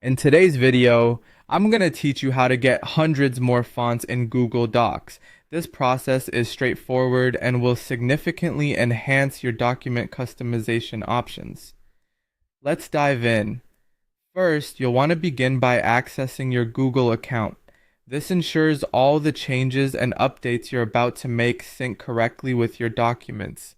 In today's video, I'm going to teach you how to get hundreds more fonts in Google Docs. This process is straightforward and will significantly enhance your document customization options. Let's dive in. First, you'll want to begin by accessing your Google account. This ensures all the changes and updates you're about to make sync correctly with your documents.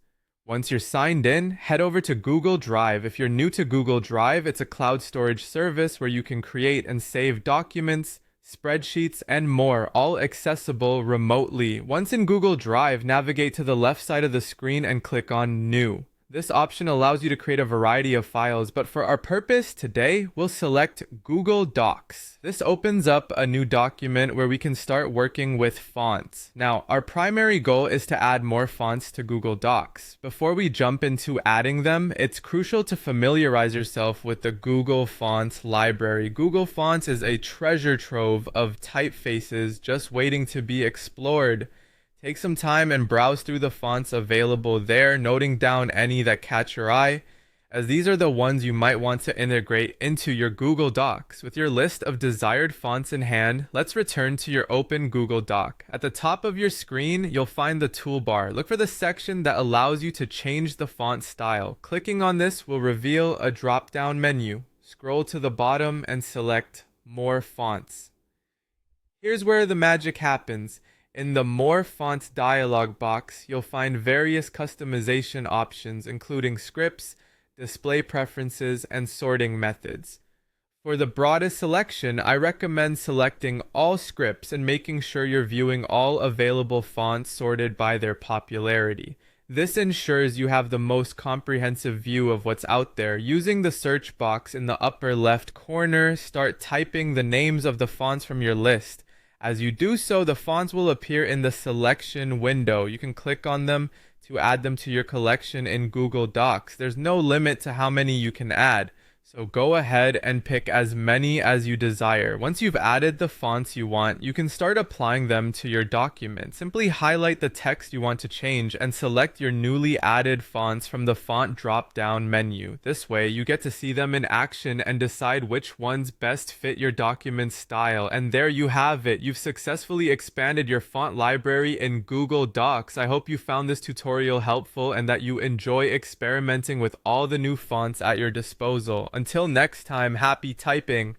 Once you're signed in, head over to Google Drive. If you're new to Google Drive, it's a cloud storage service where you can create and save documents, spreadsheets, and more, all accessible remotely. Once in Google Drive, navigate to the left side of the screen and click on New. This option allows you to create a variety of files, but for our purpose today, we'll select Google Docs. This opens up a new document where we can start working with fonts. Now, our primary goal is to add more fonts to Google Docs. Before we jump into adding them, it's crucial to familiarize yourself with the Google Fonts library. Google Fonts is a treasure trove of typefaces just waiting to be explored. Take some time and browse through the fonts available there, noting down any that catch your eye, as these are the ones you might want to integrate into your Google Docs. With your list of desired fonts in hand, let's return to your open Google Doc. At the top of your screen, you'll find the toolbar. Look for the section that allows you to change the font style. Clicking on this will reveal a drop-down menu. Scroll to the bottom and select More Fonts. Here's where the magic happens. In the More Fonts dialog box, you'll find various customization options, including scripts, display preferences, and sorting methods. For the broadest selection, I recommend selecting all scripts and making sure you're viewing all available fonts sorted by their popularity. This ensures you have the most comprehensive view of what's out there. Using the search box in the upper left corner, start typing the names of the fonts from your list. As you do so, the fonts will appear in the selection window. You can click on them to add them to your collection in Google Docs. There's no limit to how many you can add, so go ahead and pick as many as you desire. Once you've added the fonts you want, you can start applying them to your document. Simply highlight the text you want to change and select your newly added fonts from the font drop-down menu. This way, you get to see them in action and decide which ones best fit your document style. And there you have it. You've successfully expanded your font library in Google Docs. I hope you found this tutorial helpful and that you enjoy experimenting with all the new fonts at your disposal. Until next time, happy typing!